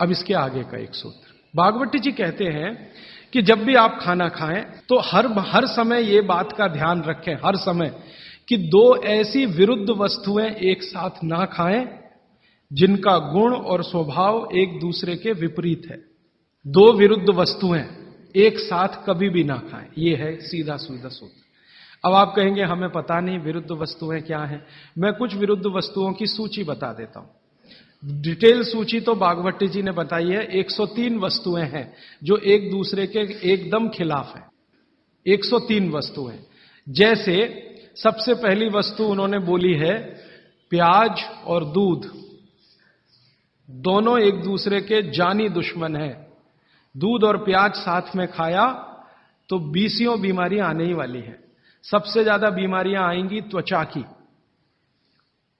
अब इसके आगे का एक सूत्र भागवती जी कहते हैं कि जब भी आप खाना खाएं तो हर समय ये बात का ध्यान रखें, हर समय, कि दो ऐसी विरुद्ध वस्तुएं एक साथ ना खाएं जिनका गुण और स्वभाव एक दूसरे के विपरीत है। दो विरुद्ध वस्तुएं एक साथ कभी भी ना खाएं, ये है सीधा सीधा सूत्र। अब आप कहेंगे हमें पता नहीं विरुद्ध वस्तुएं क्या हैं। मैं कुछ विरुद्ध वस्तुओं की सूची बता देता हूं। डिटेल सूची तो भागवती जी ने बताई है। 103 वस्तुएं हैं जो एक दूसरे के एकदम खिलाफ है। 103 वस्तुएं। जैसे सबसे पहली वस्तु उन्होंने बोली है प्याज और दूध, दोनों एक दूसरे के जानी दुश्मन हैं। दूध और प्याज साथ में खाया तो 20 बीमारियां आने ही वाली है। सबसे ज्यादा बीमारियां आएंगी त्वचा की।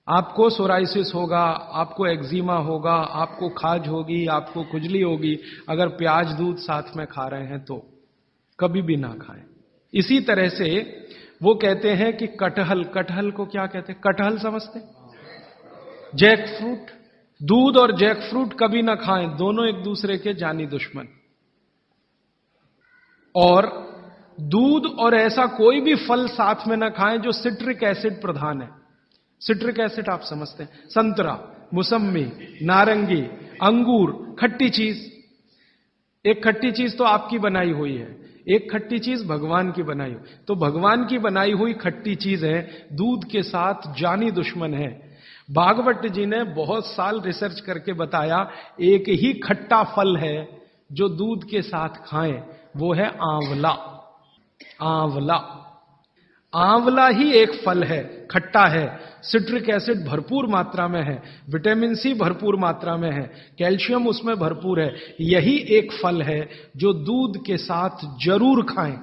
आपको सोराइसिस होगा, आपको एक्जिमा होगा, आपको खाज होगी, आपको खुजली होगी अगर प्याज दूध साथ में खा रहे हैं तो कभी भी ना खाएं। इसी तरह से वो कहते हैं कि कटहल को क्या कहते हैं? कटहल समझते? जैक फ्रूट, दूध और जैक फ्रूट कभी ना खाएं, दोनों एक दूसरे के जानी दुश्मन। और दूध और ऐसा कोई भी फल साथ में ना खाएं जो सिट्रिक एसिड प्रधान है। सिट्रिक एसिड आप समझते हैं? संतरा, मौसम्मी, नारंगी, अंगूर, खट्टी चीज। एक खट्टी चीज तो आपकी बनाई हुई है, एक खट्टी चीज भगवान की बनाई हुई। तो भगवान की बनाई हुई खट्टी चीज है, दूध के साथ जानी दुश्मन है। भागवत जी ने बहुत साल रिसर्च करके बताया एक ही खट्टा फल है जो दूध के साथ खाएं, वो है आंवला। आंवला, आंवला ही एक फल है, खट्टा है, सिट्रिक एसिड भरपूर मात्रा में है, विटामिन सी भरपूर मात्रा में है, कैल्शियम उसमें भरपूर है। यही एक फल है जो दूध के साथ जरूर खाएं।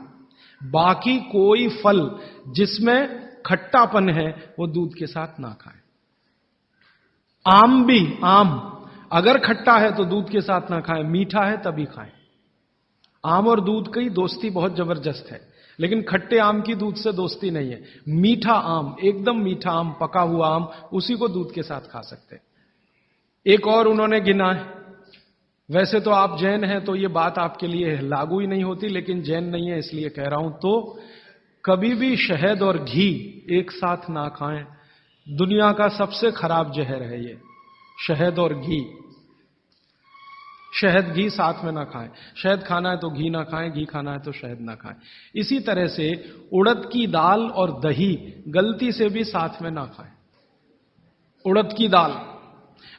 बाकी कोई फल जिसमें खट्टापन है वो दूध के साथ ना खाएं। आम भी, आम अगर खट्टा है तो दूध के साथ ना खाएं, मीठा है तभी खाएं। आम और दूध की दोस्ती बहुत जबरदस्त है, लेकिन खट्टे आम की दूध से दोस्ती नहीं है। मीठा आम, एकदम मीठा आम, पका हुआ आम, उसी को दूध के साथ खा सकते हैं। एक और उन्होंने गिना है, वैसे तो आप जैन हैं तो ये बात आपके लिए लागू ही नहीं होती, लेकिन जैन नहीं है इसलिए कह रहा हूं, तो कभी भी शहद और घी एक साथ ना खाएं। दुनिया का सबसे खराब जहर है ये, शहद और घी। शहद घी साथ में ना खाएं। शहद खाना है तो घी ना खाएं, घी खाना है तो शहद ना खाएं। इसी तरह से उड़द की दाल और दही गलती से भी साथ में ना खाएं। उड़द की दाल,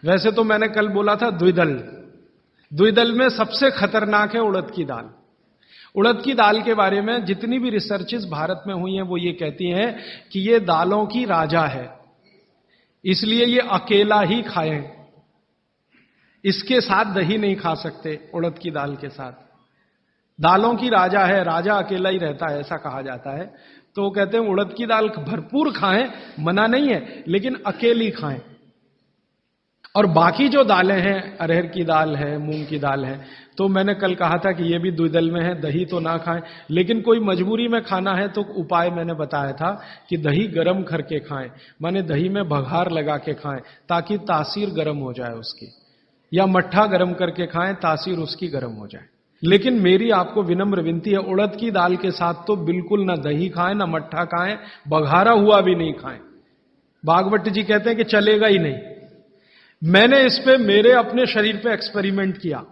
वैसे तो मैंने कल बोला था द्विदल, द्विदल में सबसे खतरनाक है उड़द की दाल। उड़द की दाल के बारे में जितनी भी रिसर्चेस भारत में हुई हैं वो ये कहती हैं कि ये दालों की राजा है, इसलिए ये अकेला ही खाएं। इसके साथ दही नहीं खा सकते, उड़द की दाल के साथ। दालों की राजा है, राजा अकेला ही रहता है ऐसा कहा जाता है। तो वो कहते हैं उड़द की दाल भरपूर खाएं, मना नहीं है, लेकिन अकेली खाएं। और बाकी जो दालें हैं, अरहर की दाल है, मूंग की दाल है, तो मैंने कल कहा था कि ये भी द्विदल में है, दही तो ना खाएं। लेकिन कोई मजबूरी में खाना है तो उपाय मैंने बताया था कि दही गर्म करके खाएं, माने दही में बघार लगा के खाएं ताकि तासीर गर्म हो जाए उसकी, या मट्ठा गर्म करके खाएं तासीर उसकी गर्म हो जाए। लेकिन मेरी आपको विनम्र विनती है, उड़द की दाल के साथ तो बिल्कुल ना दही खाएं, ना मट्ठा खाएं, बघारा हुआ भी नहीं खाएं। भागवत जी कहते हैं कि चलेगा ही नहीं। मैंने इस पे मेरे अपने शरीर पे एक्सपेरिमेंट किया।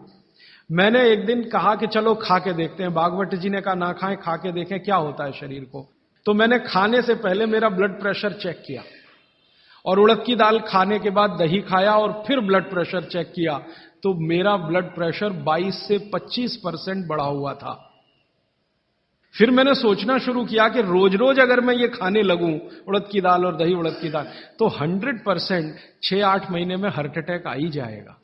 मैंने एक दिन कहा कि चलो खा के देखते हैं। भागवत जी ने कहा ना खाएं, खा के देखें क्या होता है शरीर को। तो मैंने खाने से पहले मेरा ब्लड प्रेशर चेक किया, और उड़द की दाल खाने के बाद दही खाया और फिर ब्लड प्रेशर चेक किया, तो मेरा ब्लड प्रेशर 22 से 25% बढ़ा हुआ था। फिर मैंने सोचना शुरू किया कि रोज रोज अगर मैं ये खाने लगूं उड़द की दाल और दही उड़द की दाल, तो 100% 6-8 महीने में हार्ट अटैक आ ही जाएगा।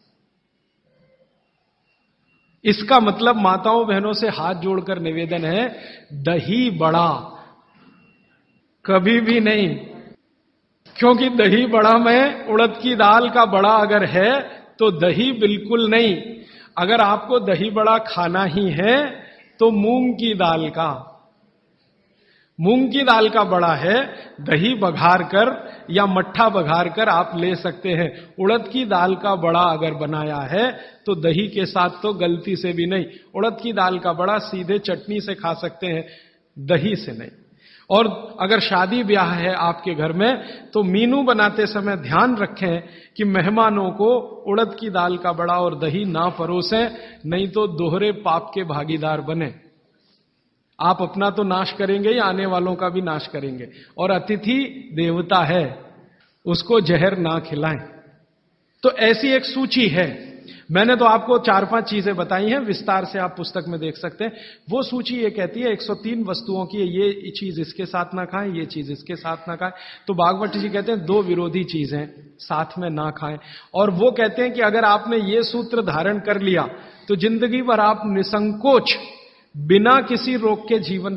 इसका मतलब माताओं बहनों से हाथ जोड़कर निवेदन है, दही बड़ा कभी भी नहीं, क्योंकि दही बड़ा में उड़द की दाल का बड़ा अगर है तो दही बिल्कुल नहीं। अगर आपको दही बड़ा खाना ही है तो मूंग की दाल का। मूंग की दाल का बड़ा है, दही बघार कर या मट्ठा बघार कर आप ले सकते हैं। उड़द की दाल का बड़ा अगर बनाया है तो दही के साथ तो गलती से भी नहीं। उड़द की दाल का बड़ा सीधे चटनी से खा सकते हैं, दही से नहीं। और अगर शादी ब्याह है आपके घर में तो मीनू बनाते समय ध्यान रखें कि मेहमानों को उड़द की दाल का बड़ा और दही ना परोसें, नहीं तो दोहरे पाप के भागीदार बने। आप अपना तो नाश करेंगे या आने वालों का भी नाश करेंगे। और अतिथि देवता है, उसको जहर ना खिलाएं। तो ऐसी एक सूची है। मैंने तो आपको 4-5 चीजें बताई हैं, विस्तार से आप पुस्तक में देख सकते हैं। वो सूची ये कहती है 103 वस्तुओं की, ये चीज इसके साथ ना खाएं, ये चीज इसके साथ ना खाएं। तो भागवत जी कहते हैं 2 विरोधी चीजें साथ में ना खाएं। और वो कहते हैं कि अगर आपने ये सूत्र धारण कर लिया तो जिंदगी भर आप निसंकोच बिना किसी रोक के जीवन